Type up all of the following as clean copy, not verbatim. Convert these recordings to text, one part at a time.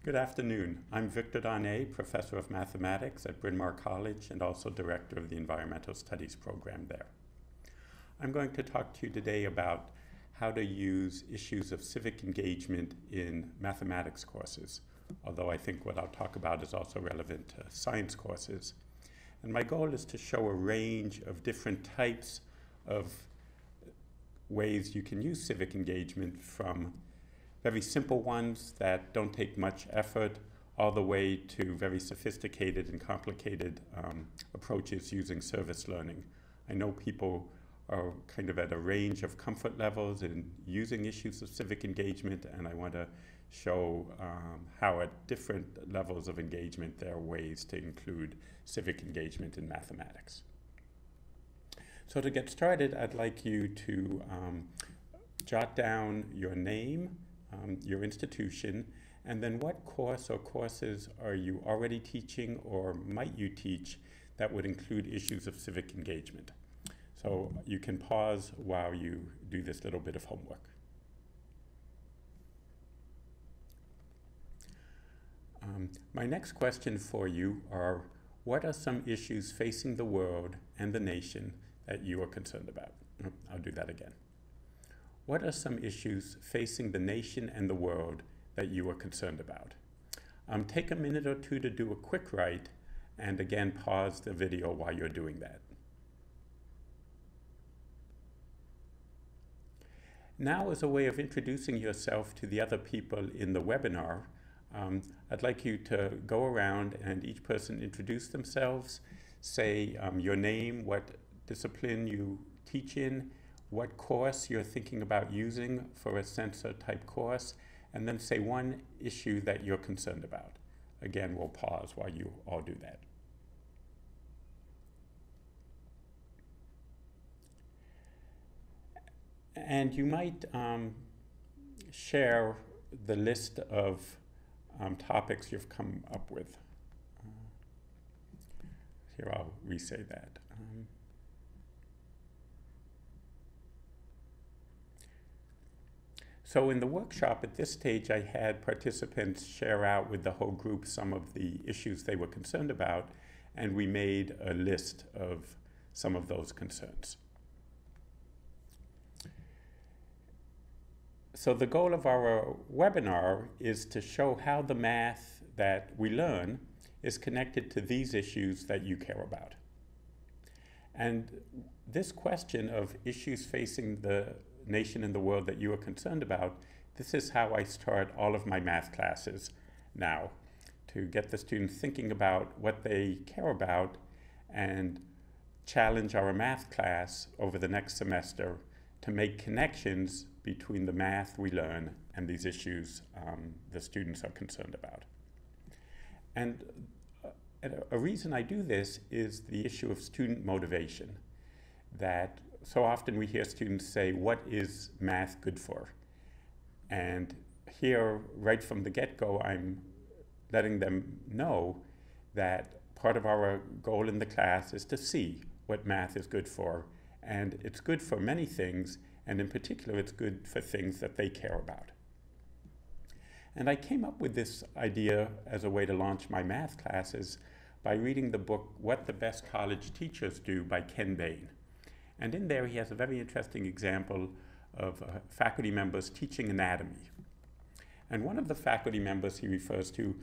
Good afternoon. I'm Victor Darnay, Professor of Mathematics at Bryn Mawr College and also Director of the Environmental Studies program there. I'm going to talk to you today about how to use issues of civic engagement in mathematics courses, although I think what I'll talk about is also relevant to science courses. And my goal is to show a range of different types of ways you can use civic engagement, from very simple ones that don't take much effort all the way to very sophisticated and complicated approaches using service learning. I know people are kind of at a range of comfort levels in using issues of civic engagement, and I want to show how at different levels of engagement there are ways to include civic engagement in mathematics. So to get started, I'd like you to jot down your name, your institution, and then what course or courses are you already teaching or might you teach that would include issues of civic engagement. So you can pause while you do this little bit of homework. My next question for you are, what are some issues facing the world and the nation that you are concerned about? I'll do that again. What are some issues facing the nation and the world that you are concerned about? Take a minute or two to do a quick write, and again, pause the video while you're doing that. Now, as a way of introducing yourself to the other people in the webinar, I'd like you to go around and each person introduce themselves, say your name, what discipline you teach in, what course you're thinking about using for a sensor type course, and then say one issue that you're concerned about. Again, we'll pause while you all do that. And you might share the list of topics you've come up with. Here, I'll re-say that. So in the workshop at this stage, I had participants share out with the whole group some of the issues they were concerned about, and we made a list of some of those concerns. So the goal of our webinar is to show how the math that we learn is connected to these issues that you care about. And this question of issues facing the nation and the world that you are concerned about, this is how I start all of my math classes now, to get the students thinking about what they care about and challenge our math class over the next semester to make connections between the math we learn and these issues the students are concerned about. And a reason I do this is the issue of student motivation, that so often we hear students say, what is math good for? And here, right from the get-go, I'm letting them know that part of our goal in the class is to see what math is good for. And it's good for many things, and in particular, it's good for things that they care about. And I came up with this idea as a way to launch my math classes by reading the book, What the Best College Teachers Do by Ken Bain. And in there, he has a very interesting example of faculty members teaching anatomy. And one of the faculty members he refers to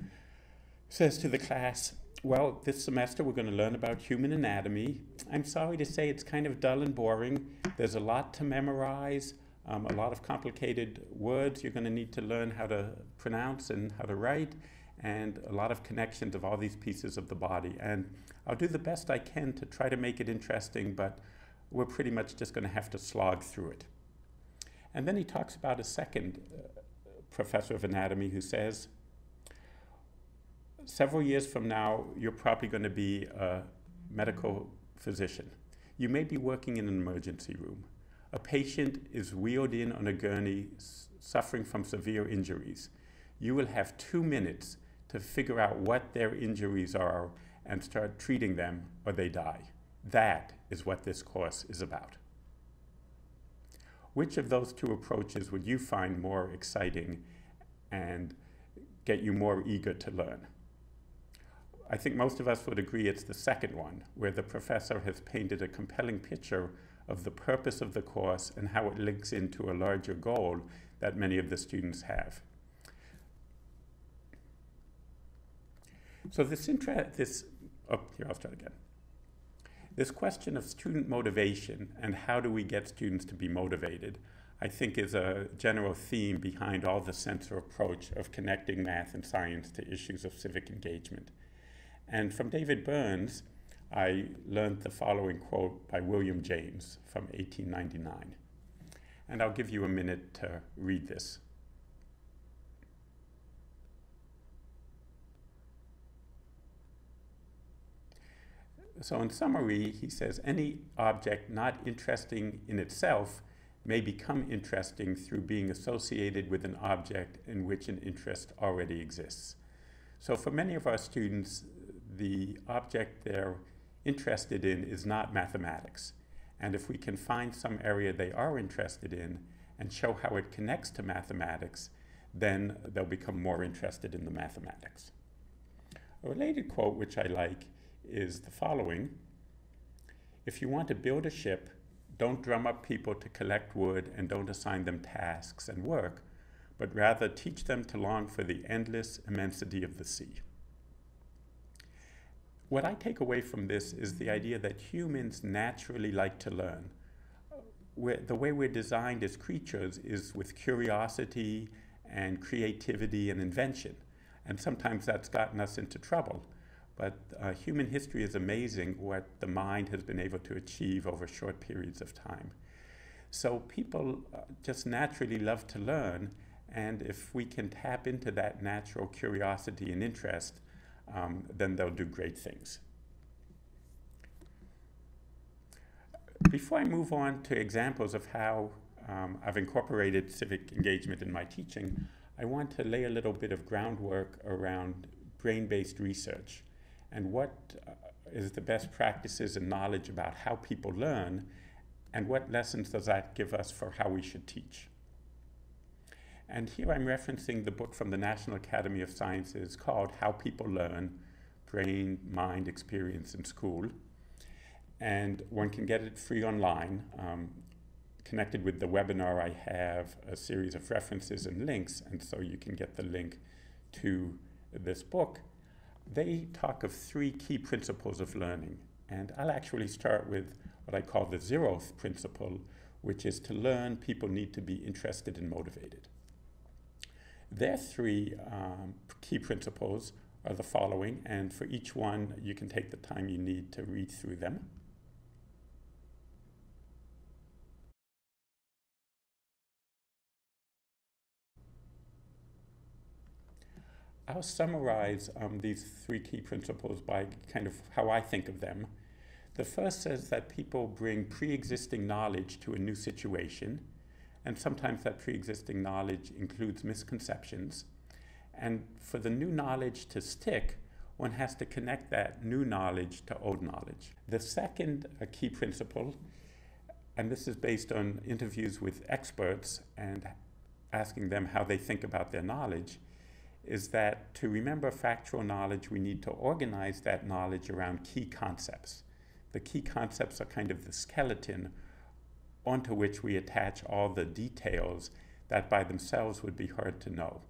says to the class, well, this semester we're going to learn about human anatomy. I'm sorry to say it's kind of dull and boring. There's a lot to memorize, a lot of complicated words you're going to need to learn how to pronounce and how to write, and a lot of connections of all these pieces of the body. And I'll do the best I can to try to make it interesting, but we're pretty much just going to have to slog through it. And then he talks about a second professor of anatomy who says, several years from now, you're probably going to be a medical physician. You may be working in an emergency room. A patient is wheeled in on a gurney suffering from severe injuries. You will have 2 minutes to figure out what their injuries are and start treating them, or they die. That is what this course is about. Which of those two approaches would you find more exciting and get you more eager to learn? I think most of us would agree it's the second one, where the professor has painted a compelling picture of the purpose of the course and how it links into a larger goal that many of the students have. So I'll start again. This question of student motivation and how do we get students to be motivated, I think is a general theme behind all the sensor approach of connecting math and science to issues of civic engagement. And from David Burns, I learned the following quote by William James from 1899. And I'll give you a minute to read this. So in summary, he says, any object not interesting in itself may become interesting through being associated with an object in which an interest already exists. So for many of our students, the object they're interested in is not mathematics. And if we can find some area they are interested in and show how it connects to mathematics, then they'll become more interested in the mathematics. A related quote, which I like, is the following: if you want to build a ship, don't drum up people to collect wood and don't assign them tasks and work, but rather teach them to long for the endless immensity of the sea. What I take away from this is the idea that humans naturally like to learn. The way we're designed as creatures is with curiosity and creativity and invention. And sometimes that's gotten us into trouble. But human history is amazing what the mind has been able to achieve over short periods of time. So people just naturally love to learn, and if we can tap into that natural curiosity and interest, then they'll do great things. Before I move on to examples of how I've incorporated civic engagement in my teaching, I want to lay a little bit of groundwork around brain-based research and what is the best practices and knowledge about how people learn, and what lessons does that give us for how we should teach. And here I'm referencing the book from the National Academy of Sciences called How People Learn, Brain, Mind, Experience in School. And one can get it free online. Connected with the webinar, I have a series of references and links, and so you can get the link to this book. They talk of 3 key principles of learning, and I'll actually start with what I call the 0th principle, which is to learn, people need to be interested and motivated. Their 3 key principles are the following, and for each one, you can take the time you need to read through them. I'll summarize these 3 key principles by kind of how I think of them. The first says that people bring pre-existing knowledge to a new situation, and sometimes that pre-existing knowledge includes misconceptions. And for the new knowledge to stick, one has to connect that new knowledge to old knowledge. The second key principle, and this is based on interviews with experts and asking them how they think about their knowledge, is that to remember factual knowledge, we need to organize that knowledge around key concepts. The key concepts are kind of the skeleton onto which we attach all the details that by themselves would be hard to know.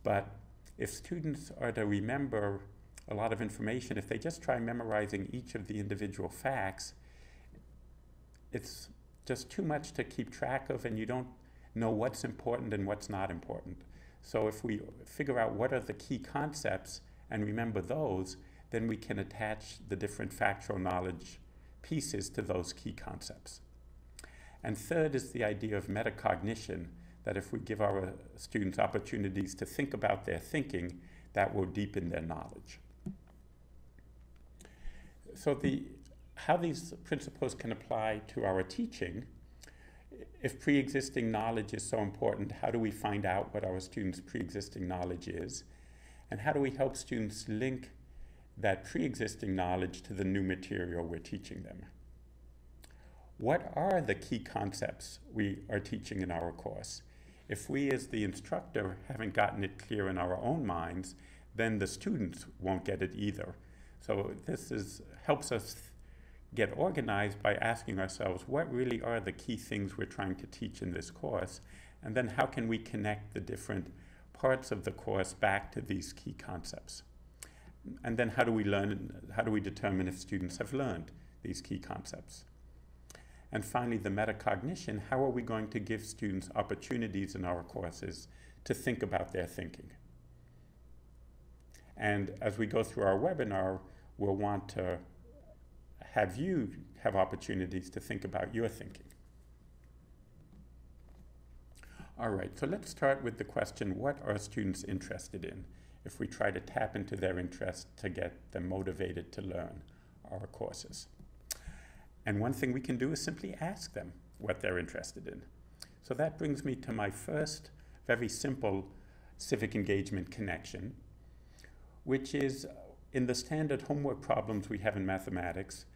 But if students are to remember a lot of information, if they just try memorizing each of the individual facts, it's just too much to keep track of, and you don't know what's important and what's not important. So if we figure out what are the key concepts and remember those, then we can attach the different factual knowledge pieces to those key concepts. And third is the idea of metacognition, that if we give our students opportunities to think about their thinking, that will deepen their knowledge. So how these principles can apply to our teaching: if pre-existing knowledge is so important, how do we find out what our students' pre-existing knowledge is? And how do we help students link that pre-existing knowledge to the new material we're teaching them? What are the key concepts we are teaching in our course? If we as the instructor haven't gotten it clear in our own minds, then the students won't get it either. So helps us get organized by asking ourselves, what really are the key things we're trying to teach in this course? And then how can we connect the different parts of the course back to these key concepts? And then how do we determine if students have learned these key concepts? And finally, the metacognition, how are we going to give students opportunities in our courses to think about their thinking? And as we go through our webinar, we'll want to have you have opportunities to think about your thinking. All right, so let's start with the question, what are students interested in? If we try to tap into their interest to get them motivated to learn our courses. And one thing we can do is simply ask them what they're interested in. So that brings me to my first very simple civic engagement connection, which is in the standard homework problems we have in mathematics.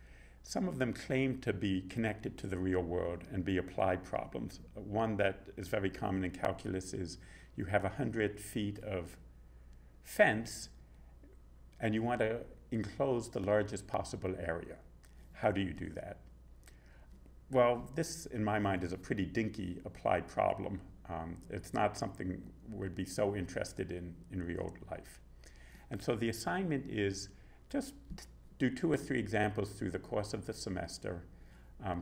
Some of them claim to be connected to the real world and be applied problems. One that is very common in calculus is you have 100 feet of fence and you want to enclose the largest possible area. How do you do that? Well, this, in my mind, is a pretty dinky applied problem. It's not something we'd be so interested in real life. And so the assignment is just do 2 or 3 examples through the course of the semester.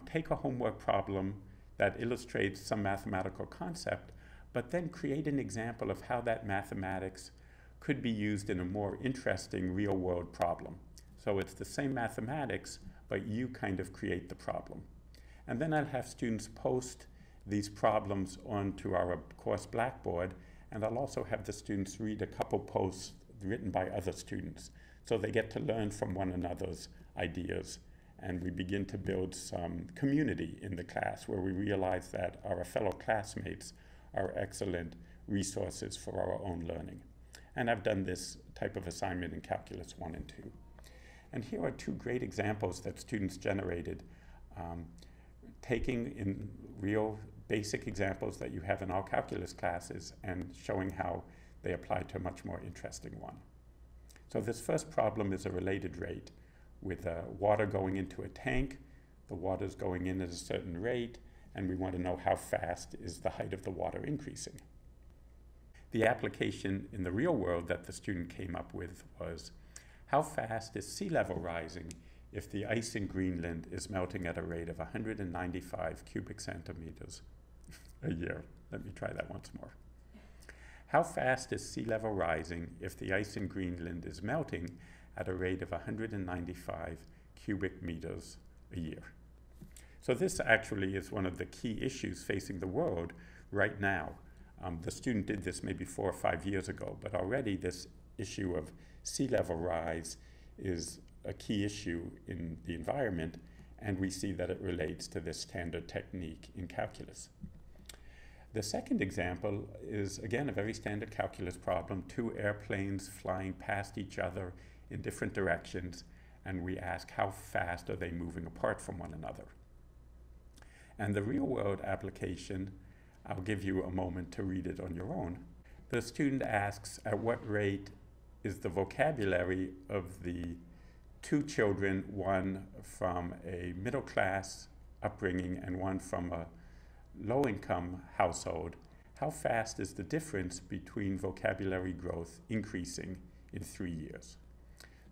Take a homework problem that illustrates some mathematical concept, but then create an example of how that mathematics could be used in a more interesting real-world problem. So it's the same mathematics, but you kind of create the problem. And then I'll have students post these problems onto our course Blackboard, and I'll also have the students read a couple posts written by other students. So they get to learn from one another's ideas, and we begin to build some community in the class where we realize that our fellow classmates are excellent resources for our own learning. And I've done this type of assignment in Calculus 1 and 2. And here are 2 great examples that students generated, taking in real basic examples that you have in all calculus classes and showing how they apply to a much more interesting one. So this first problem is a related rate with water going into a tank. The water's going in at a certain rate, and we want to know how fast is the height of the water increasing. The application in the real world that the student came up with was, how fast is sea level rising if the ice in Greenland is melting at a rate of 195 cubic centimeters a year? Let me try that once more. How fast is sea level rising if the ice in Greenland is melting at a rate of 195 cubic meters a year? So this actually is one of the key issues facing the world right now. The student did this maybe 4 or 5 years ago, but already this issue of sea level rise is a key issue in the environment, and we see that it relates to this standard technique in calculus. The second example is, again, a very standard calculus problem, 2 airplanes flying past each other in different directions, and we ask how fast are they moving apart from one another. And the real-world application, I'll give you a moment to read it on your own. The student asks, at what rate is the vocabulary of the 2 children, one from a middle-class upbringing and one from a low-income household, how fast is the difference between vocabulary growth increasing in 3 years?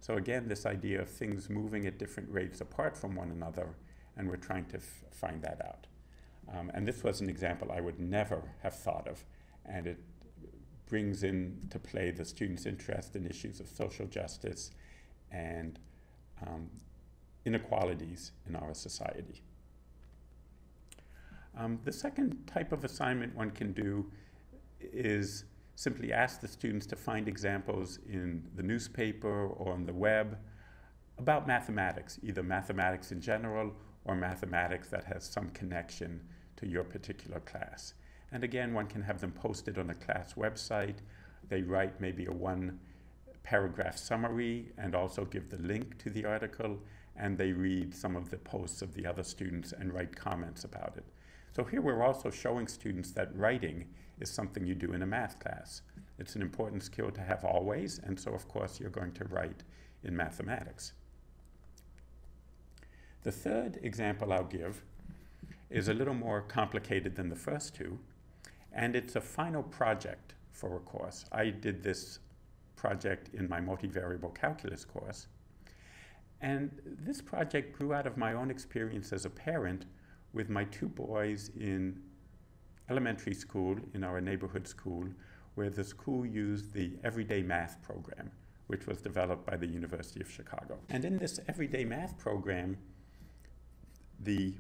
So again, this idea of things moving at different rates apart from one another, and we're trying to find that out. And this was an example I would never have thought of, and it brings into play the students' interest in issues of social justice and inequalities in our society. The second type of assignment one can do is simply ask the students to find examples in the newspaper or on the web about mathematics, either mathematics in general or mathematics that has some connection to your particular class. And again, one can have them posted on a class website. They write maybe a 1-paragraph summary and also give the link to the article, and they read some of the posts of the other students and write comments about it. So here we're also showing students that writing is something you do in a math class. It's an important skill to have always, and so of course you're going to write in mathematics. The third example I'll give is a little more complicated than the first two, and it's a final project for a course. I did this project in my multivariable calculus course, and this project grew out of my own experience as a parent with my two boys in elementary school, in our neighborhood school, where the school used the Everyday Math program, which was developed by the University of Chicago. And in this Everyday Math program, the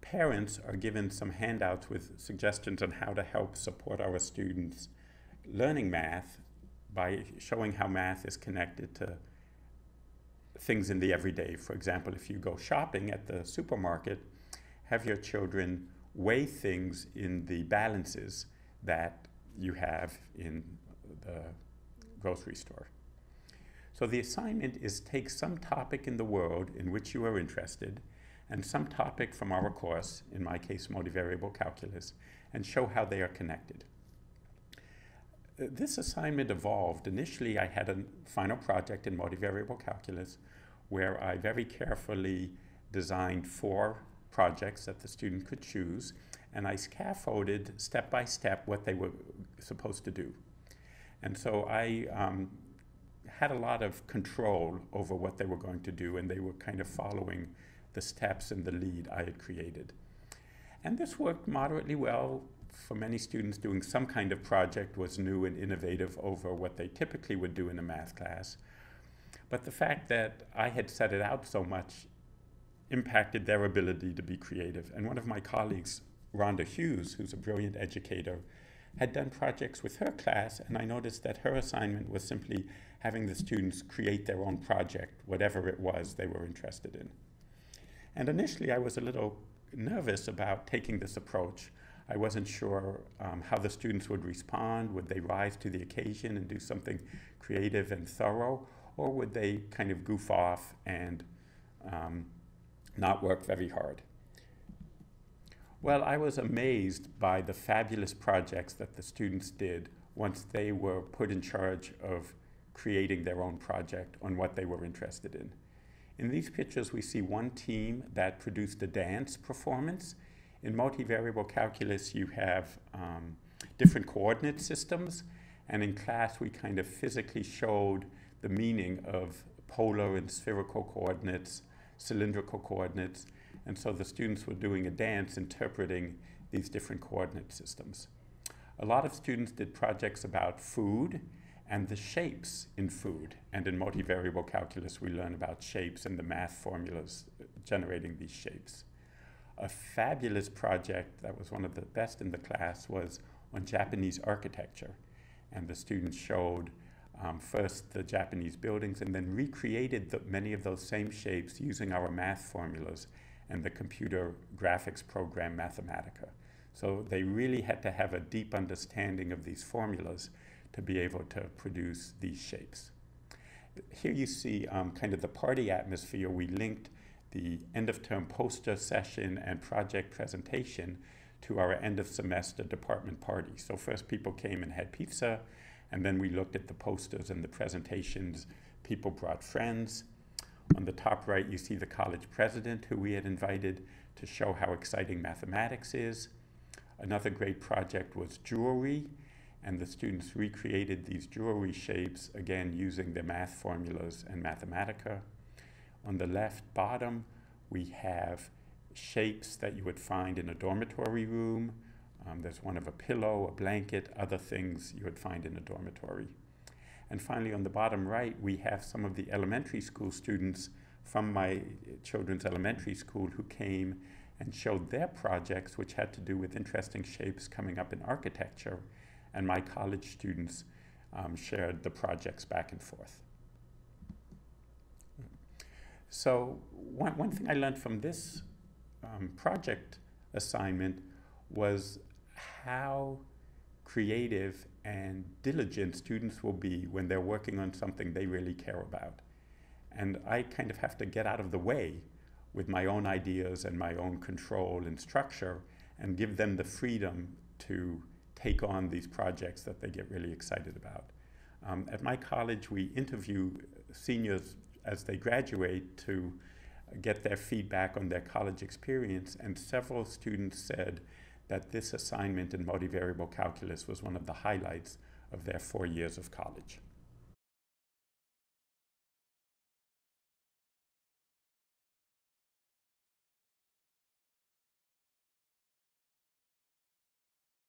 parents are given some handouts with suggestions on how to help support our students learning math by showing how math is connected to things in the everyday. For example, if you go shopping at the supermarket, have your children weigh things in the balances that you have in the grocery store. So the assignment is take some topic in the world in which you are interested and some topic from our course, in my case multivariable calculus, and show how they are connected. This assignment evolved. Initially I had a final project in multivariable calculus where I very carefully designed 4 projects that the student could choose, and I scaffolded step by step what they were supposed to do. And so I had a lot of control over what they were going to do, and they were kind of following the steps and the lead I had created. And this worked moderately well. For many students, doing some kind of project was new and innovative over what they typically would do in a math class. But the fact that I had set it out so much impacted their ability to be creative. And one of my colleagues, Rhonda Hughes, who's a brilliant educator, had done projects with her class, and I noticed that her assignment was simply having the students create their own project, whatever it was they were interested in. And initially I was a little nervous about taking this approach. I wasn't sure how the students would respond. Would they rise to the occasion and do something creative and thorough, or would they kind of goof off and not work very hard? Well, I was amazed by the fabulous projects that the students did once they were put in charge of creating their own project on what they were interested in. In these pictures, we see one team that produced a dance performance. In multivariable calculus, you have different coordinate systems, and in class, we kind of physically showed the meaning of polar and spherical coordinates, cylindrical coordinates, and so the students were doing a dance interpreting these different coordinate systems. A lot of students did projects about food and the shapes in food, and in multivariable calculus we learn about shapes and the math formulas generating these shapes. A fabulous project that was one of the best in the class was on Japanese architecture, and the students showed first the Japanese buildings and then recreated many of those same shapes using our math formulas and the computer graphics program Mathematica. So they really had to have a deep understanding of these formulas to be able to produce these shapes. Here you see kind of the party atmosphere. We linked the end of term poster session and project presentation to our end of semester department party. So first people came and had pizza, and then we looked at the posters and the presentations. People brought friends. On the top right, you see the college president who we had invited to show how exciting mathematics is. Another great project was jewelry, and the students recreated these jewelry shapes, again using the math formulas and Mathematica. On the left bottom, we have shapes that you would find in a dormitory room. There's one of a pillow, a blanket, other things you would find in a dormitory. And finally, on the bottom right, we have some of the elementary school students from my children's elementary school who came and showed their projects, which had to do with interesting shapes coming up in architecture, and my college students shared the projects back and forth. So one thing I learned from this project assignment was how creative and diligent students will be when they're working on something they really care about. And I kind of have to get out of the way with my own ideas and my own control and structure, and give them the freedom to take on these projects that they get really excited about. At my college, we interview seniors as they graduate to get their feedback on their college experience, and several students said that this assignment in multivariable calculus was one of the highlights of their 4 years of college.